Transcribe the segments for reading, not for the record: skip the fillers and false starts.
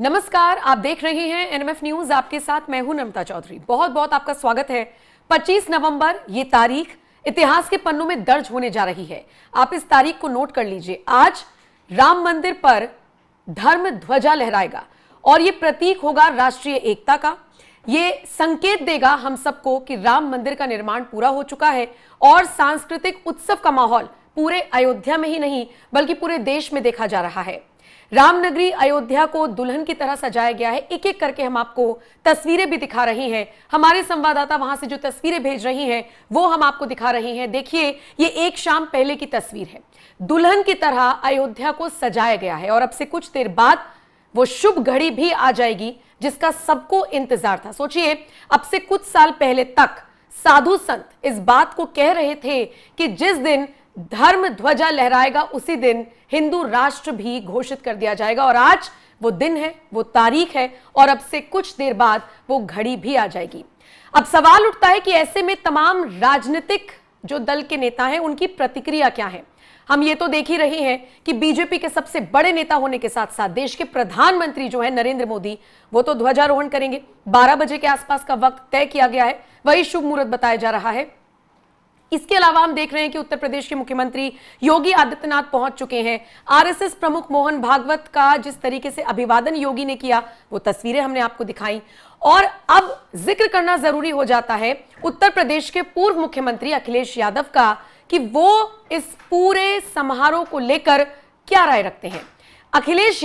नमस्कार, आप देख रहे हैं एनएमएफ न्यूज। आपके साथ मैं हूं नम्रता चौधरी। बहुत बहुत आपका स्वागत है। 25 नवंबर ये तारीख इतिहास के पन्नों में दर्ज होने जा रही है। आप इस तारीख को नोट कर लीजिए। आज राम मंदिर पर धर्म ध्वजा लहराएगा और ये प्रतीक होगा राष्ट्रीय एकता का। ये संकेत देगा हम सबको कि राम मंदिर का निर्माण पूरा हो चुका है और सांस्कृतिक उत्सव का माहौल पूरे अयोध्या में ही नहीं बल्कि पूरे देश में देखा जा रहा है। रामनगरी अयोध्या को दुल्हन की तरह सजाया गया है। एक एक करके हम आपको तस्वीरें भी दिखा रहे हैं। हमारे संवाददाता वहां से जो तस्वीरें भेज रही हैं वो हम आपको दिखा रहे हैं। देखिए, ये एक शाम पहले की तस्वीर है। दुल्हन की तरह अयोध्या को सजाया गया है और अब से कुछ देर बाद वो शुभ घड़ी भी आ जाएगी जिसका सबको इंतजार था। सोचिए, अब से कुछ साल पहले तक साधु संत इस बात को कह रहे थे कि जिस दिन धर्म ध्वजा लहराएगा उसी दिन हिंदू राष्ट्र भी घोषित कर दिया जाएगा। और आज वो दिन है, वो तारीख है और अब से कुछ देर बाद वो घड़ी भी आ जाएगी। अब सवाल उठता है कि ऐसे में तमाम राजनीतिक जो दल के नेता हैं उनकी प्रतिक्रिया क्या है। हम ये तो देख ही रहे हैं कि बीजेपी के सबसे बड़े नेता होने के साथ साथ देश के प्रधानमंत्री जो है नरेंद्र मोदी, वो तो ध्वजारोहण करेंगे। 12 बजे के आसपास का वक्त तय किया गया है, वही शुभ मुहूर्त बताया जा रहा है। इसके अलावा हम देख रहे हैं कि उत्तर प्रदेश के मुख्यमंत्री योगी आदित्यनाथ पहुंच चुके हैं। आरएसएस प्रमुख मोहन भागवत का जिस तरीके से अभिवादन योगी ने किया वो तस्वीरें हमने आपको दिखाई। और अब जिक्र करना जरूरी हो जाता है उत्तर प्रदेश के पूर्व मुख्यमंत्री अखिलेश यादव का कि वो इस पूरे समारोह को लेकर क्या राय रखते हैं। अखिलेश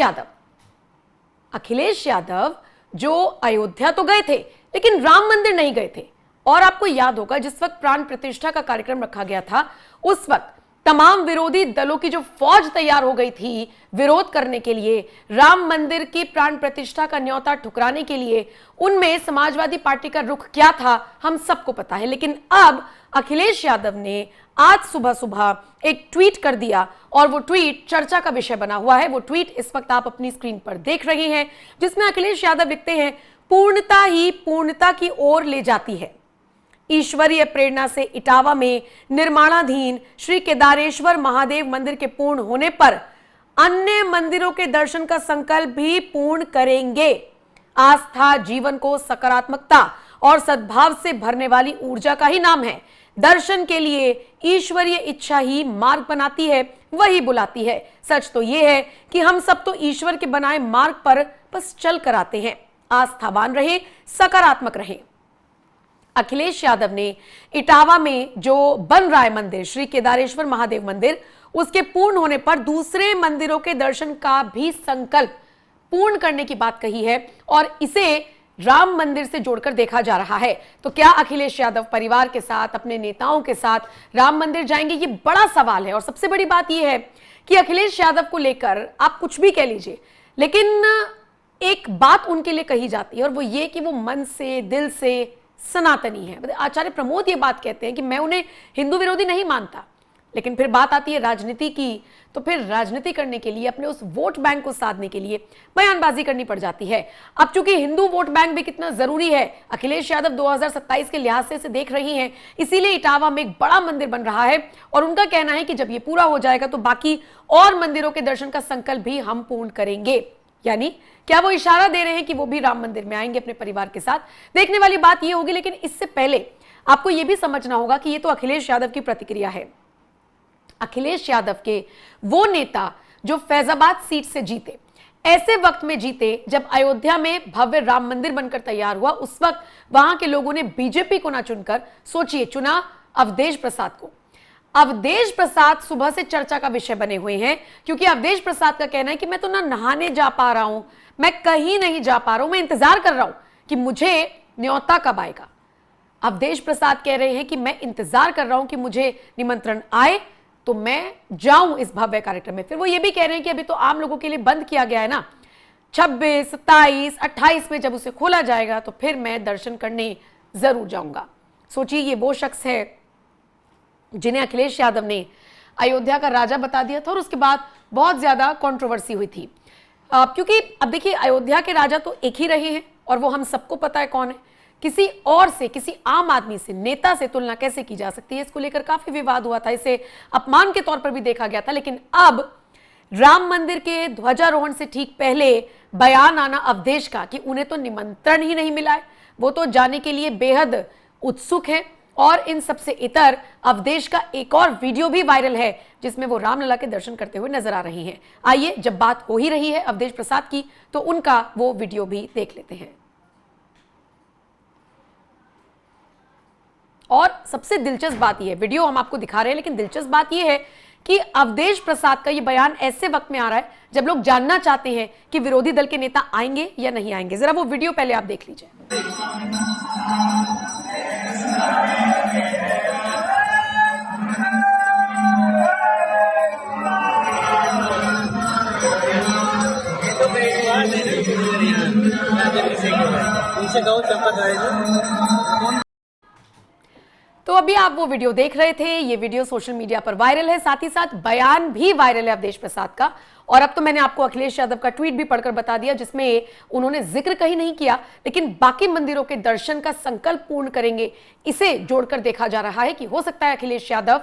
यादव जो अयोध्या तो गए थे लेकिन राम मंदिर नहीं गए थे। और आपको याद होगा जिस वक्त प्राण प्रतिष्ठा का कार्यक्रम रखा गया था उस वक्त तमाम विरोधी दलों की जो फौज तैयार हो गई थी विरोध करने के लिए, राम मंदिर की प्राण प्रतिष्ठा का न्योता ठुकराने के लिए, उनमें समाजवादी पार्टी का रुख क्या था हम सबको पता है। लेकिन अब अखिलेश यादव ने आज सुबह सुबह एक ट्वीट कर दिया और वो ट्वीट चर्चा का विषय बना हुआ है। वो ट्वीट इस वक्त आप अपनी स्क्रीन पर देख रहे हैं जिसमें अखिलेश यादव लिखते हैं, पूर्णता ही पूर्णता की ओर ले जाती है। ईश्वरीय प्रेरणा से इटावा में निर्माणाधीन श्री केदारेश्वर महादेव मंदिर के पूर्ण होने पर अन्य मंदिरों के दर्शन का संकल्प भी पूर्ण करेंगे। आस्था जीवन को सकारात्मकता और सद्भाव से भरने वाली ऊर्जा का ही नाम है। दर्शन के लिए ईश्वरीय इच्छा ही मार्ग बनाती है, वही बुलाती है। सच तो यह है कि हम सब तो ईश्वर के बनाए मार्ग पर बस चल कर आते हैं। आस्थावान रहे, सकारात्मक रहे। अखिलेश यादव ने इटावा में जो बन रहा है मंदिर श्री केदारेश्वर महादेव मंदिर, उसके पूर्ण होने पर दूसरे मंदिरों के दर्शन का भी संकल्प पूर्ण करने की बात कही है और इसे राम मंदिर से जोड़कर देखा जा रहा है। तो क्या अखिलेश यादव परिवार के साथ, अपने नेताओं के साथ राम मंदिर जाएंगे? ये बड़ा सवाल है। और सबसे बड़ी बात यह है कि अखिलेश यादव को लेकर आप कुछ भी कह लीजिए, लेकिन एक बात उनके लिए कही जाती है और वो ये कि वो मन से, दिल से सनातनी है। आचार्य प्रमोद ये बात कहते हैं कि मैं उन्हें हिंदू विरोधी नहीं मानता, लेकिन फिर बात आती है राजनीति की तो फिर राजनीति करने के लिए, अपने उस वोट बैंक को साधने के लिए बयानबाजी करनी पड़ जाती है। अब चूंकि हिंदू वोट बैंक भी कितना जरूरी है अखिलेश यादव 2027 के लिहाज से देख रही हैं, इसीलिए इटावा में एक बड़ा मंदिर बन रहा है और उनका कहना है कि जब ये पूरा हो जाएगा तो बाकी और मंदिरों के दर्शन का संकल्प भी हम पूर्ण करेंगे। यानी क्या वो इशारा दे रहे हैं कि वो भी राम मंदिर में आएंगे अपने परिवार के साथ? देखने वाली बात ये होगी। लेकिन इससे पहले आपको ये भी समझना होगा कि ये तो अखिलेश यादव की प्रतिक्रिया है। अखिलेश यादव के वो नेता जो फैजाबाद सीट से जीते, ऐसे वक्त में जीते जब अयोध्या में भव्य राम मंदिर बनकर तैयार हुआ, उस वक्त वहां के लोगों ने बीजेपी को ना चुनकर, सोचिए, चुना अवधेश प्रसाद को। अवधेश प्रसाद सुबह से चर्चा का विषय बने हुए हैं क्योंकि अवधेश प्रसाद का कहना है कि मैं तो ना नहाने जा पा रहा हूं, मैं कहीं नहीं जा पा रहा हूं, मैं इंतजार कर रहा हूं कि मुझे न्योता कब आएगा। अवधेश प्रसाद कह रहे हैं कि मैं इंतजार कर रहा हूं कि मुझे निमंत्रण आए तो मैं जाऊं इस भव्य कार्यक्रम में। फिर वो ये भी कह रहे हैं कि अभी तो आम लोगों के लिए बंद किया गया है ना, 26, 27, 28 में जब उसे खोला जाएगा तो फिर मैं दर्शन करने जरूर जाऊंगा। सोचिए, ये वो शख्स है जिन्हें अखिलेश यादव ने अयोध्या का राजा बता दिया था और उसके बाद बहुत ज्यादा कंट्रोवर्सी हुई थी। क्योंकि अब देखिए, अयोध्या के राजा तो एक ही रहे हैं और वो हम सबको पता है कौन है। किसी और से, किसी आम आदमी से, नेता से तुलना कैसे की जा सकती है, इसको लेकर काफी विवाद हुआ था, इसे अपमान के तौर पर भी देखा गया था। लेकिन अब राम मंदिर के ध्वजारोहण से ठीक पहले बयान आना अवधेश का कि उन्हें तो निमंत्रण ही नहीं मिला है, वो तो जाने के लिए बेहद उत्सुक है। और इन सबसे इतर अवधेश का एक और वीडियो भी वायरल है जिसमें वो रामलला के दर्शन करते हुए नजर आ रही हैं। आइए, जब बात हो ही रही है अवधेश प्रसाद की, तो उनका वो वीडियो भी देख लेते हैं। और सबसे दिलचस्प बात यह है, वीडियो हम आपको दिखा रहे हैं, लेकिन दिलचस्प बात यह है कि अवधेश प्रसाद का यह बयान ऐसे वक्त में आ रहा है जब लोग जानना चाहते हैं कि विरोधी दल के नेता आएंगे या नहीं आएंगे। जरा वो वीडियो पहले आप देख लीजिए। तो अभी आप वो वीडियो देख रहे थे, ये वीडियो सोशल मीडिया पर वायरल है, साथ ही साथ बयान भी वायरल है अवधेश प्रसाद का। और अब तो मैंने आपको अखिलेश यादव का ट्वीट भी पढ़कर बता दिया जिसमें उन्होंने जिक्र कहीं नहीं किया, लेकिन बाकी मंदिरों के दर्शन का संकल्प पूर्ण करेंगे, इसे जोड़कर देखा जा रहा है कि हो सकता है अखिलेश यादव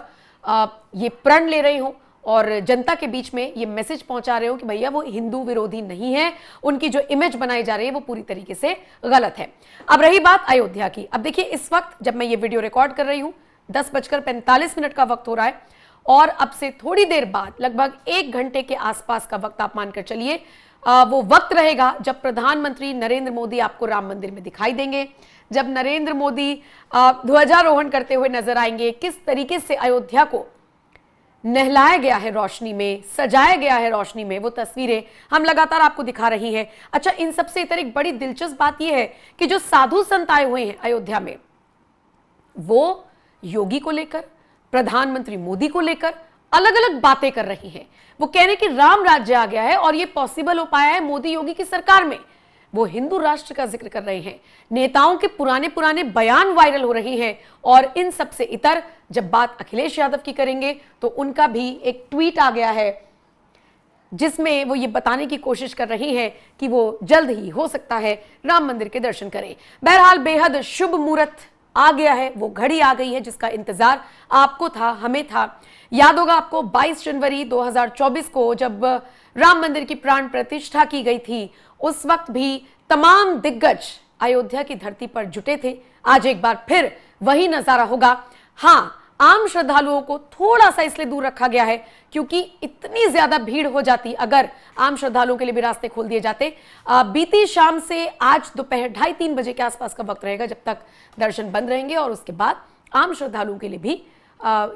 ये प्रण ले रहे हों और जनता के बीच में ये मैसेज पहुंचा रहे हो कि भैया वो हिंदू विरोधी नहीं है, उनकी जो इमेज बनाई जा रही है वो पूरी तरीके से गलत है। अब रही बात अयोध्या की, अब देखिए इस वक्त जब मैं ये वीडियो रिकॉर्ड कर रही हूं 10:45 का वक्त हो रहा है और अब से थोड़ी देर बाद लगभग 1 घंटे के आसपास का वक्त आप मानकर चलिए वो वक्त रहेगा जब प्रधानमंत्री नरेंद्र मोदी आपको राम मंदिर में दिखाई देंगे, जब नरेंद्र मोदी ध्वजारोहण करते हुए नजर आएंगे। किस तरीके से अयोध्या को नहलाया गया है रोशनी में, सजाया गया है रोशनी में, वो तस्वीरें हम लगातार आपको दिखा रही हैं। अच्छा, इन सबसे इतर एक बड़ी दिलचस्प बात यह है कि जो साधु संत आए हुए हैं अयोध्या में, वो योगी को लेकर, प्रधानमंत्री मोदी को लेकर अलग अलग बातें कर रही हैं। वो कह रहे हैं कि राम राज्य आ गया है और ये पॉसिबल हो पाया है मोदी योगी की सरकार में। वो हिंदू राष्ट्र का जिक्र कर रहे हैं, नेताओं के पुराने पुराने बयान वायरल हो रहे हैं। और इन सबसे इतर जब बात अखिलेश यादव की करेंगे तो उनका भी एक ट्वीट आ गया है जिसमें वो ये बताने की कोशिश कर रही हैं कि वो जल्द ही हो सकता है राम मंदिर के दर्शन करें। बहरहाल बेहद शुभ मुहूर्त आ गया है, वो घड़ी आ गई है जिसका इंतजार आपको था, हमें था। याद होगा आपको 22 जनवरी 2024 को जब राम मंदिर की प्राण प्रतिष्ठा की गई थी, उस वक्त भी तमाम दिग्गज अयोध्या की धरती पर जुटे थे। आज एक बार फिर वही नजारा होगा। हाँ, आम श्रद्धालुओं को थोड़ा सा इसलिए दूर रखा गया है क्योंकि इतनी ज्यादा भीड़ हो जाती अगर आम श्रद्धालुओं के लिए भी रास्ते खोल दिए जाते। बीती शाम से आज दोपहर 2:30-3 बजे के आसपास का वक्त रहेगा जब तक दर्शन बंद रहेंगे और उसके बाद आम श्रद्धालुओं के लिए भी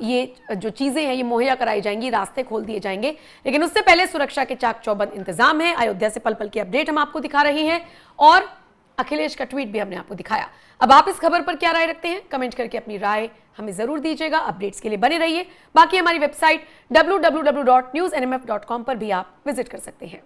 ये जो चीजें हैं ये मुहैया कराई जाएंगी, रास्ते खोल दिए जाएंगे। लेकिन उससे पहले सुरक्षा के चाक चौबंद इंतजाम है। अयोध्या से पल पल की अपडेट हम आपको दिखा रहे हैं और अखिलेश का ट्वीट भी हमने आपको दिखाया। अब आप इस खबर पर क्या राय रखते हैं, कमेंट करके अपनी राय हमें जरूर दीजिएगा। अपडेट्स के लिए बने रहिए। बाकी हमारी वेबसाइट www.newsnmf.com पर भी आप विजिट कर सकते हैं।